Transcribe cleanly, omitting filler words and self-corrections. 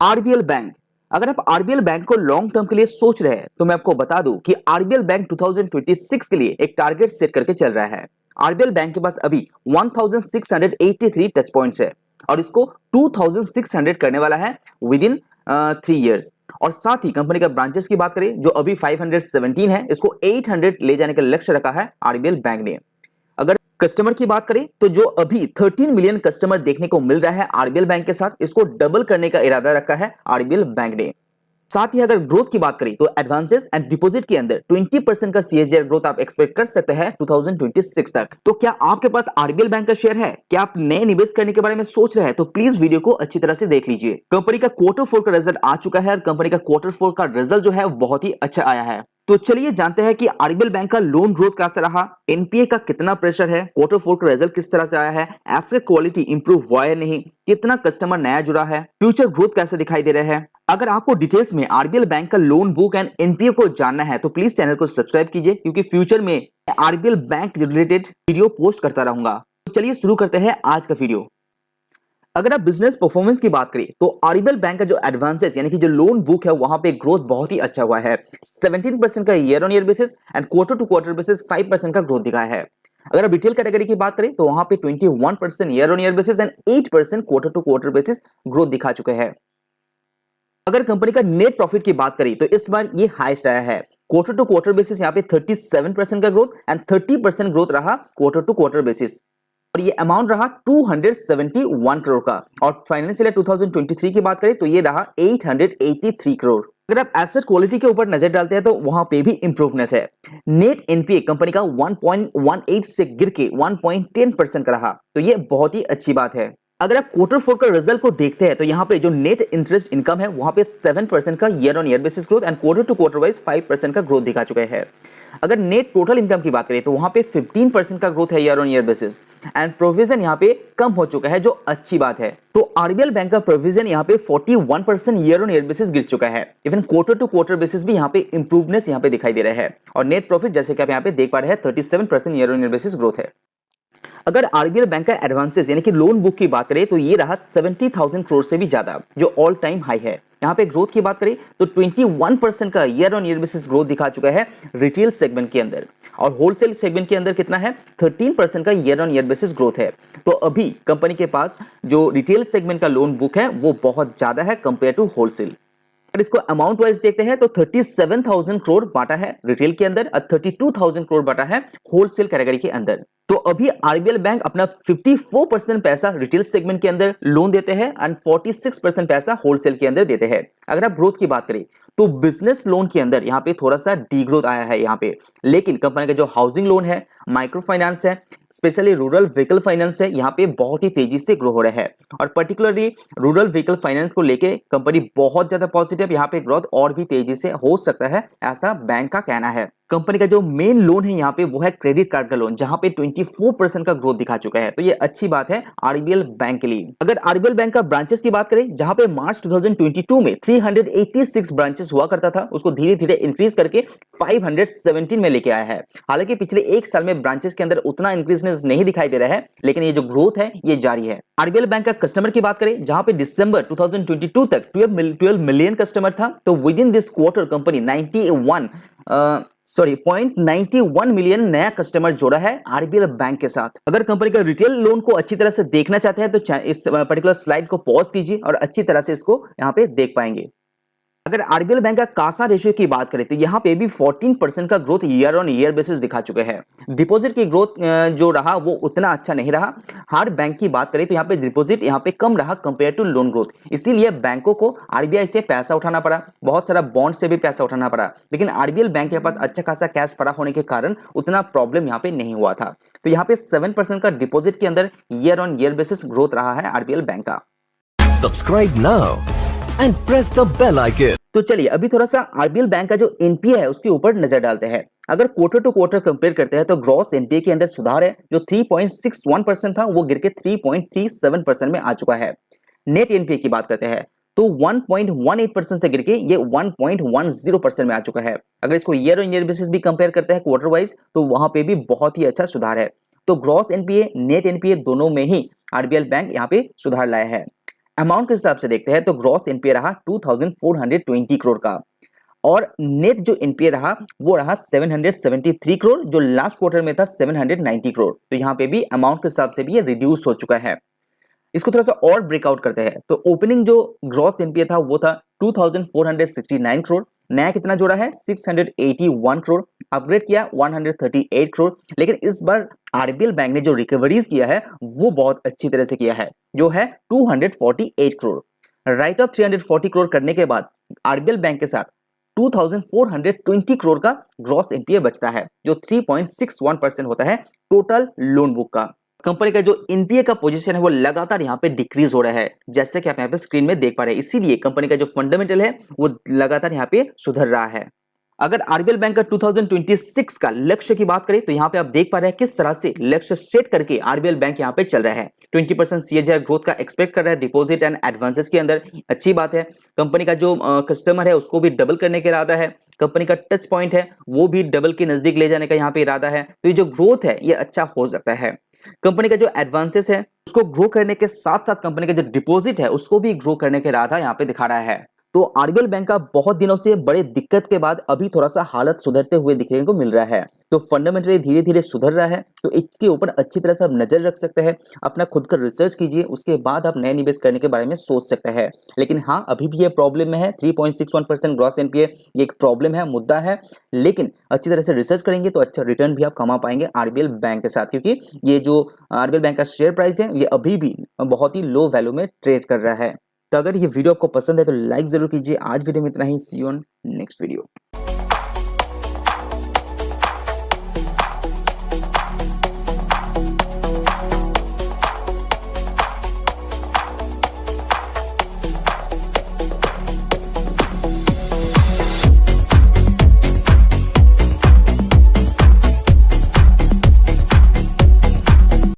RBL bank. अगर आप RBL bank को लॉन्ग टर्म के लिए सोच रहे हैं तो मैं आपको बता दूं कि आरबीएल बैंक 2026 के लिए एक टारगेट सेट करके चल रहा है। आरबीएल बैंक के पास अभी 1683 टच पॉइंट्स है और इसको 2600 करने वाला है विद इन 3 इयर्स। और साथ ही कंपनी का ब्रांचेस की बात करें जो अभी 517 है, इसको 800 ले जाने का लक्ष्य रखा है आरबीएल बैंक ने। अगर कस्टमर की बात करें तो जो अभी 13 मिलियन कस्टमर देखने को मिल रहा है आरबीएल बैंक के साथ, इसको डबल करने का इरादा रखा है आरबीएल बैंक ने। साथ ही अगर ग्रोथ की बात करें तो एडवांसेस एंड डिपॉजिट के अंदर 20% का सीएजीआर ग्रोथ आप एक्सपेक्ट कर सकते हैं 2026 तक। तो क्या आपके पास आरबीएल बैंक का शेयर है? क्या आप नए निवेश करने के बारे में सोच रहे हैं? तो प्लीज वीडियो को अच्छी तरह से देख लीजिए। कंपनी का क्वार्टर 4 का रिजल्ट आ चुका है और कंपनी का क्वार्टर 4 का रिजल्ट जो है बहुत ही अच्छा आया है। तो चलिए जानते हैं कि आरबीएल बैंक का लोन ग्रोथ कैसा रहा, एनपीए का कितना प्रेशर है, क्वार्टर 4 का रिजल्ट किस तरह से आया है, एसेट क्वालिटी इंप्रूव हुआ है नहीं, कितना कस्टमर नया जुड़ा है, फ्यूचर ग्रोथ कैसे दिखाई दे रहे हैं। अगर आपको डिटेल्स में आरबीएल बैंक का लोन बुक एंड एनपीए को जानना है तो प्लीज चैनल को सब्सक्राइब कीजिए, क्योंकि फ्यूचर में RBL bank related video post करता रहूंगा। तो चलिए शुरू करते हैं आज का वीडियो। अगर आप बिजनेस परफॉर्मेंस की बात करें तो आरबीएल बैंक का जो एडवांसेस यानी कि जो लोन बुक है वहां पे ग्रोथ बहुत ही अच्छा हुआ है। 17% का year on year basis and quarter to quarter basis 5% का ग्रोथ दिखाया है। अगर आप रिटेल कैटेगरी की बात करें तो वहां पे 21% year on year basis and 8% quarter to quarter basis growth दिखा चुके हैं। अगर कंपनी का नेट प्रॉफिट की बात करें तो इस बार ये हाईएस्ट आया है। क्वार्टर टू क्वार्टर बेसिस यहाँ पे 37% का ग्रोथ एंड 30% ग्रोथ रहा क्वार्टर टू क्वार्टर बेसिस, और ये अमाउंट रहा 271 करोड़ का। और फाइनेंशियल ईयर 2023 की बात करें तो ये रहा 883 करोड़। अगर आप एसेट क्वालिटी के ऊपर नजर डालते हैं तो वहां पे भी इंप्रूवनेस है। नेट एनपीए कंपनी का 1.18 से गिर के 1.10% का रहा, तो ये बहुत ही अच्छी बात है। अगर आप क्वार्टर 4 का रिजल्ट को देखते हैं तो यहाँ पे जो नेट इंटरेस्ट इनकम है वहां पे 7% का year on year basis growth and quarter to quarter wise 5% का ग्रोथ दिखा चुके हैं। अगर नेट टोटल इनकम की बात करें तो वहां पे 15% का ग्रोथ है year on year basis and provision यहाँ पे कम हो चुका है, जो अच्छी बात है। तो आरबीएल बैंक का प्रोविजन यहाँ पे 41% ईयर ऑन ईयर बेसिस गिर चुका है। Even quarter to quarter basis भी यहाँ पे इंप्रूवनेस यहाँ पे दिखाई दे रहा है। और नेट प्रॉफिट जैसे कि आप यहाँ पे देख पा रहे हैं 37% year on year basis growth है। अगर आरबीएल बैंक का एडवांसेस यानी कि लोन बुक की बात करें तो ये रहा 70,000 करोड़ से भी ज्यादा, जो ऑल टाइम हाई है। यहाँ पे ग्रोथ की बात करें तो 21% का year on year basis growth दिखा चुका है रिटेल सेगमेंट के अंदर, और होलसेल सेगमेंट के अंदर कितना है 13% का year on year basis growth है। तो अभी कंपनी के पास जो रिटेल सेगमेंट का लोन बुक है वो बहुत ज्यादा है कंपेयर टू होलसेल। अगर इसको अमाउंट वाइज देखते हैं तो 37,000 करोड़ बांटा है रिटेल के अंदर और 32,000 करोड़ बांटा है होलसेल कैटेगरी के अंदर। तो अभी आरबीएल बैंक अपना 54% पैसा रिटेल सेगमेंट के अंदर लोन देते हैं एंड 46% पैसा होलसेल के अंदर देते हैं। अगर आप ग्रोथ की बात करें तो बिजनेस लोन के अंदर यहाँ पे थोड़ा सा डी ग्रोथ आया है यहाँ पे, लेकिन कंपनी का जो हाउसिंग लोन है, माइक्रो फाइनेंस है, स्पेशली रूरल व्हीकल फाइनेंस है, यहाँ पे बहुत ही तेजी से ग्रो हो रहा है। और पर्टिकुलरली रूरल व्हीकल फाइनेंस को लेके कंपनी बहुत ज्यादा पॉजिटिव, यहाँ पे ग्रोथ और भी तेजी से हो सकता है, ऐसा बैंक का कहना है। कंपनी का जो मेन लोन है यहाँ पे वो है क्रेडिट कार्ड का लोन, जहां पे 24% का ग्रोथ दिखा चुका है। तो ये अच्छी बात है आरबीएल बैंक के लिए। अगर आरबीएल बैंक का ब्रांचेस की बात करें, जहां पे मार्च 2022 में 386 ब्रांचेस हुआ करता था, उसको धीरे धीरे इंक्रीज करके 517 में लेके आया है। हालांकि पिछले एक साल में ब्रांचेस के अंदर उतना इंक्रीजनेस नहीं दिखाई दे रहा है, लेकिन ये जो ग्रोथ है ये जारी है। आरबीएल बैंक का कस्टमर की बात करें, जहां पे दिसंबर 2022 तक 12 मिलियन कस्टमर था, तो with in this quarter company 0.91 million नया कस्टमर जोड़ा है आरबीएल बैंक के साथ। अगर कंपनी का रिटेल लोन को अच्छी तरह से देखना चाहते हैं तो इस पर्टिकुलर स्लाइड को पॉज कीजिए और अच्छी तरह से इसको यहाँ पे देख पाएंगे। अगर आरबीएल बैंक का कासा रेशियो की बात करें तो यहाँ पे भी 14% का growth year on year basis दिखा चुके हैं। डिपॉजिट की ग्रोथ जो रहा वो उतना अच्छा नहीं रहा। हर बैंक की बात करें तो यहाँ पे डिपॉजिट यहाँ पे कम रहा कंपेयर टू लोन ग्रोथ, इसीलिए बैंकों को आरबीआई से पैसा उठाना पड़ा, बहुत सारा बॉन्ड से भी पैसा उठाना पड़ा। लेकिन आरबीएल बैंक के पास अच्छा खासा कैश पड़ा होने के कारण उतना प्रॉब्लम यहाँ पे नहीं हुआ था। तो यहाँ पे 7% का डिपॉजिट के अंदर year on year basis growth रहा है आरबीएल बैंक का। Subscribe now and press the bell icon. तो चलिए अभी थोड़ा सा आरबीएल बैंक का जो एनपीए है उसके ऊपर नजर डालते हैं। अगर क्वार्टर टू क्वार्टर कंपेयर करते हैं तो ग्रॉस एनपीए के अंदर सुधार है, जो 3.61% था वो गिर के 3.37% में आ चुका है। नेट एनपीए की बात करते हैं तो 1.18% से गिर के ये 1.10% में आ चुका है। अगर इसको ईयर ऑन ईयर बेसिस भी कंपेयर करते हैं क्वार्टर वाइज तो वहां पे भी बहुत ही अच्छा सुधार है। तो ग्रॉस एनपीए नेट एनपीए दोनों में ही आरबीएल बैंक यहाँ पे सुधार लाया है। अमाउंट के हिसाब से देखते हैं तो ग्रॉस एनपीए रहा 2420 करोड़ का, और नेट जो एनपीए रहा वो रहा 773 करोड़, जो लास्ट क्वार्टर में था 790 करोड़। तो यहाँ पे भी अमाउंट के हिसाब से भी ये रिड्यूस हो चुका है। इसको थोड़ा सा और ब्रेकआउट करते हैं तो ओपनिंग जो ग्रॉस एनपीए था वो था 2469 करोड़, नया कितना जोड़ा है 681 करोड़, अपग्रेड किया 138 करोड़। लेकिन इस बार आरबीएल बैंक ने जो रिकवरीज किया है वो बहुत अच्छी तरह से किया है, जो है 248 करोड़। राइट ऑफ 340 करोड़ करने के बाद आरबीएल बैंक के साथ 2420 करोड़ का ग्रॉस एनपीए बचता है, जो 3.61% होता है टोटल लोन बुक का। कंपनी का जो एनपीए का पोजीशन है वो लगातार यहाँ पे डिक्रीज हो रहा है, जैसे कि आप यहाँ पे स्क्रीन में देख पा रहे हैं। इसीलिए कंपनी का जो फंडामेंटल है वो लगातार यहाँ पे सुधर रहा है। अगर आरबीएल बैंक का 2026 का लक्ष्य की बात करें तो यहाँ पे आप देख पा रहे हैं किस तरह से लक्ष्य सेट करके आरबीएल बैंक यहाँ पे चल रहा है। 20% सीएजीआर ग्रोथ का एक्सपेक्ट कर रहा है डिपॉजिट एंड एडवांसेस के अंदर, अच्छी बात है। कंपनी का जो कस्टमर है उसको भी डबल करने का इरादा है, कंपनी का टच पॉइंट है वो भी डबल के नजदीक ले जाने का यहाँ पे इरादा है। तो ये जो ग्रोथ है ये अच्छा हो सकता है। कंपनी का जो एडवांसेस है उसको ग्रो करने के साथ साथ कंपनी का जो डिपॉजिट है उसको भी ग्रो करने का इरादा यहाँ पे दिखा रहा है। तो आरबीएल बैंक का बहुत दिनों से बड़े दिक्कत के बाद अभी थोड़ा सा हालत सुधरते हुए दिखने को मिल रहा है। तो फंडामेंटली धीरे धीरे सुधर रहा है, तो इसके ऊपर अच्छी तरह से आप नजर रख सकते हैं, अपना खुद का रिसर्च कीजिए, उसके बाद आप नए निवेश करने के बारे में सोच सकते हैं। लेकिन हाँ, अभी भी ये प्रॉब्लम में है, 3.61% ग्रॉस एनपीए ये एक प्रॉब्लम है, मुद्दा है। लेकिन अच्छी तरह से रिसर्च करेंगे तो अच्छा रिटर्न भी आप कमा पाएंगे आरबीएल बैंक के साथ, क्योंकि ये जो आरबीएल बैंक का शेयर प्राइस है ये अभी भी बहुत ही लो वैल्यू में ट्रेड कर रहा है। तो अगर ये वीडियो आपको पसंद है तो लाइक जरूर कीजिए। आज वीडियो में इतना ही, सी यू ऑन नेक्स्ट वीडियो।